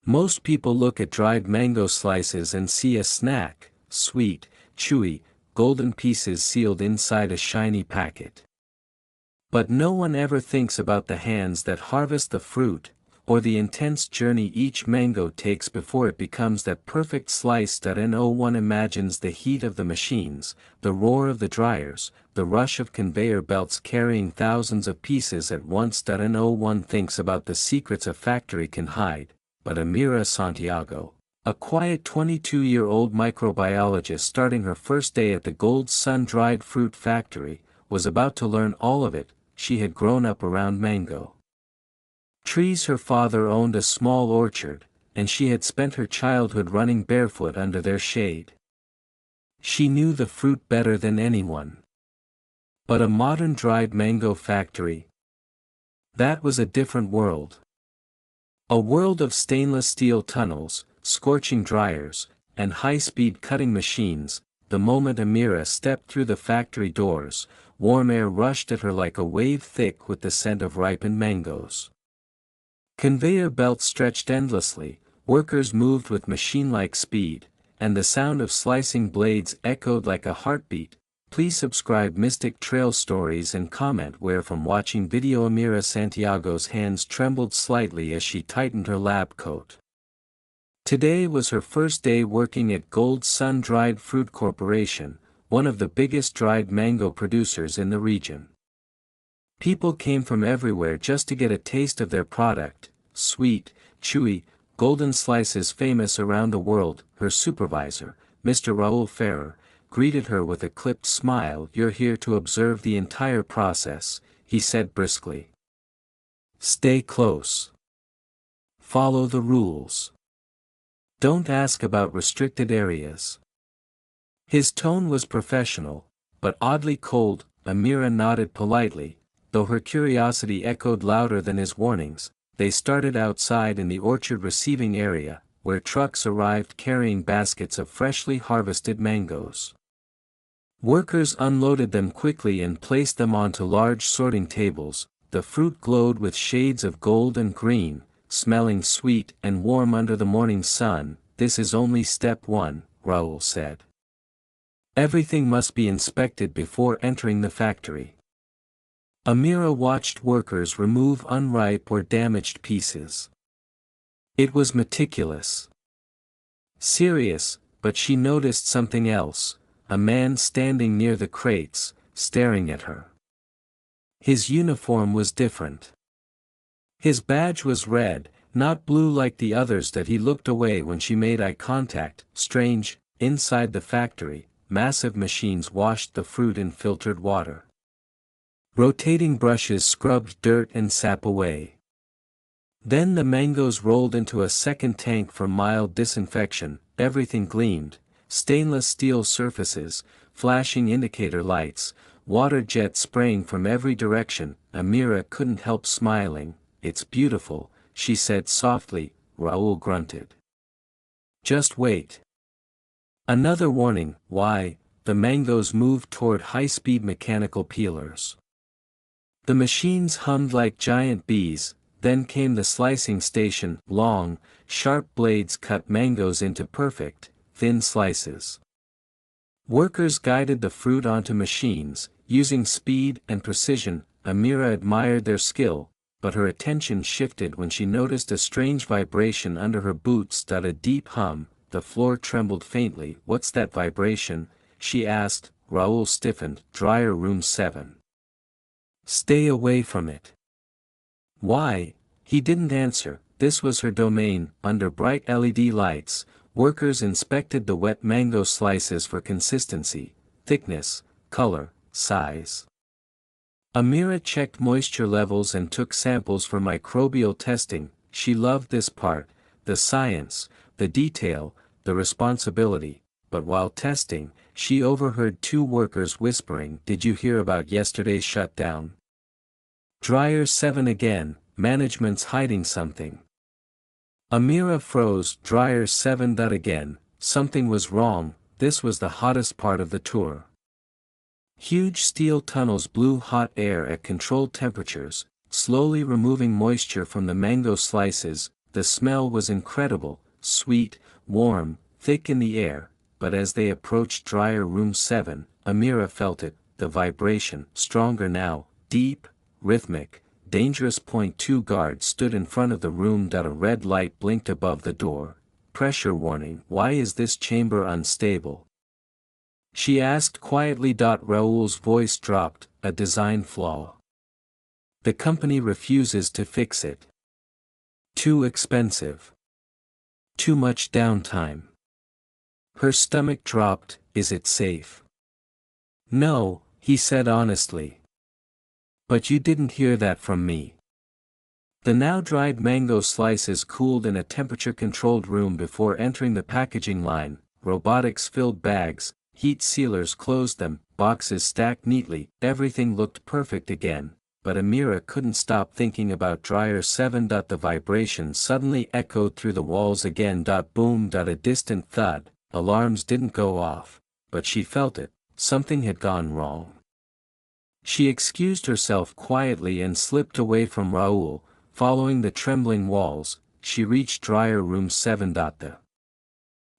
Most people look at dried mango slices and see a snack, sweet, chewy, golden pieces sealed inside a shiny packet. But no one ever thinks about the hands that harvest the fruit, or the intense journey each mango takes before it becomes that perfect slice. No one imagines the heat of the machines, the roar of the dryers, the rush of conveyor belts carrying thousands of pieces at once. No one thinks about the secrets a factory can hide, but Amira Santiago, a quiet 22-year-old microbiologist starting her first day at the Gold Sun dried fruit factory, was about to learn all of it. She had grown up around mango trees. Her father owned a small orchard, and she had spent her childhood running barefoot under their shade. She knew the fruit better than anyone. But a modern dried mango factory? That was a different world. A world of stainless steel tunnels, scorching dryers, and high-speed cutting machines. The moment Amira stepped through the factory doors, warm air rushed at her like a wave thick with the scent of ripened mangoes. Conveyor belts stretched endlessly, workers moved with machine-like speed, and the sound of slicing blades echoed like a heartbeat. Please subscribe Mystic Trail Stories and comment where from watching video. Amira Santiago's hands trembled slightly as she tightened her lab coat. Today was her first day working at Gold Sun Dried Fruit Corporation, one of the biggest dried mango producers in the region. People came from everywhere just to get a taste of their product, sweet, chewy, golden slices famous around the world. Her supervisor, Mr. Raul Ferrer, greeted her with a clipped smile. "You're here to observe the entire process," he said briskly. "Stay close. Follow the rules. Don't ask about restricted areas." His tone was professional, but oddly cold. Amira nodded politely, though her curiosity echoed louder than his warnings. They started outside in the orchard receiving area, where trucks arrived carrying baskets of freshly harvested mangoes. Workers unloaded them quickly and placed them onto large sorting tables. The fruit glowed with shades of gold and green, smelling sweet and warm under the morning sun. "This is only step one," Raul said. "Everything must be inspected before entering the factory." Amira watched workers remove unripe or damaged pieces. It was meticulous, serious, but she noticed something else: a man standing near the crates, staring at her. His uniform was different. His badge was red, not blue like the others. He looked away when she made eye contact. Strange. Inside the factory, massive machines washed the fruit in filtered water. Rotating brushes scrubbed dirt and sap away. Then the mangoes rolled into a second tank for mild disinfection. Everything gleamed: stainless steel surfaces, flashing indicator lights, water jets spraying from every direction. Amira couldn't help smiling. "It's beautiful," she said softly. Raul grunted. "Just wait." Another warning. Why? The mangoes moved toward high-speed mechanical peelers. The machines hummed like giant bees. Then came the slicing station. Long, sharp blades cut mangoes into perfect, thin slices. Workers guided the fruit onto machines, using speed and precision. Amira admired their skill, but her attention shifted when she noticed a strange vibration under her boots. A deep hum. The floor trembled faintly. "What's that vibration?" she asked. Raul stiffened. "Dryer room 7. Stay away from it." "Why?" He didn't answer. This was her domain. Under bright LED lights, workers inspected the wet mango slices for consistency, thickness, color, size. Amira checked moisture levels and took samples for microbial testing. She loved this part: the science, the detail, the responsibility. But while testing, she overheard two workers whispering, "Did you hear about yesterday's shutdown? Dryer 7 again, management's hiding something." Amira froze. Dryer 7 again. Something was wrong. This was the hottest part of the tour. Huge steel tunnels blew hot air at controlled temperatures, slowly removing moisture from the mango slices. The smell was incredible, sweet, warm, thick in the air, but as they approached dryer room 7, Amira felt it, the vibration, stronger now, deep, rhythmic, dangerous. Point 2 guards stood in front of the room. A red light blinked above the door. Pressure warning. Why is this chamber unstable? She asked quietly. Raoul's voice dropped, a design flaw. The company refuses to fix it. Too expensive. Too much downtime. Her stomach dropped. Is it safe? No, he said honestly. But you didn't hear that from me. The now dried mango slices cooled in a temperature-controlled room before entering the packaging line. Robotics filled bags, heat sealers closed them, boxes stacked neatly. Everything looked perfect again, but Amira couldn't stop thinking about dryer 7. The vibration suddenly echoed through the walls again. Boom. A distant thud. Alarms didn't go off, but she felt it. Something had gone wrong. She excused herself quietly and slipped away from Raoul. Following the trembling walls, she reached dryer room 7. The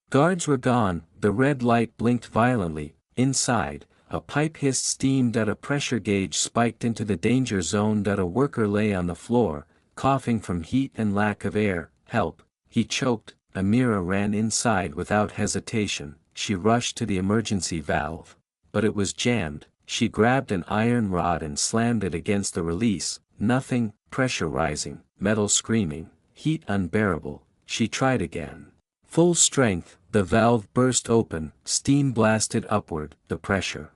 guards were gone. The red light blinked violently. Inside, a pipe hissed steam. A pressure gauge spiked into the danger zone. A worker lay on the floor, coughing from heat and lack of air. Help, he choked. Amira ran inside without hesitation. She rushed to the emergency valve, but it was jammed. She grabbed an iron rod and slammed it against the release. Nothing. Pressure rising, metal screaming, heat unbearable. She tried again. Full strength. The valve burst open, steam blasted upward. The pressure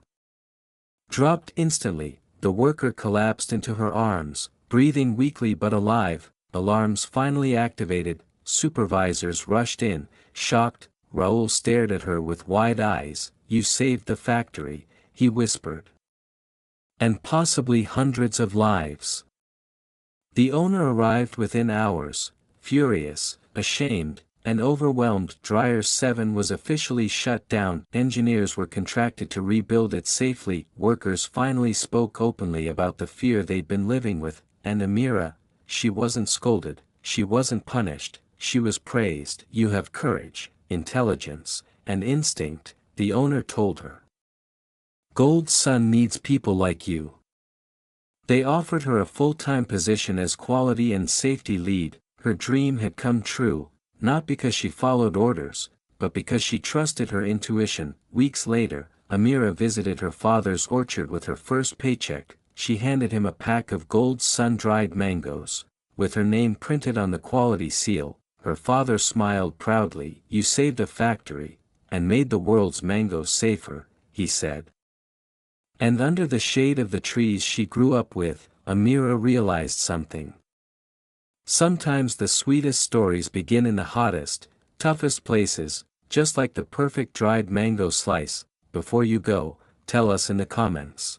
dropped instantly. The worker collapsed into her arms, breathing weakly but alive. Alarms finally activated. Supervisors rushed in, shocked. Raoul stared at her with wide eyes. You saved the factory, he whispered. And possibly hundreds of lives. The owner arrived within hours, furious, ashamed, and overwhelmed. Dryer 7 was officially shut down. Engineers were contracted to rebuild it safely. Workers finally spoke openly about the fear they'd been living with, and Amira, she wasn't scolded, she wasn't punished, she was praised. You have courage, intelligence, and instinct, the owner told her. Gold Sun needs people like you. They offered her a full-time position as quality and safety lead. Her dream had come true, not because she followed orders, but because she trusted her intuition. Weeks later, Amira visited her father's orchard with her first paycheck. She handed him a pack of Gold sun-dried mangoes, with her name printed on the quality seal. Her father smiled proudly. You saved a factory, and made the world's mangoes safer, he said. And under the shade of the trees she grew up with, Amira realized something. Sometimes the sweetest stories begin in the hottest, toughest places, just like the perfect dried mango slice. Before you go, tell us in the comments.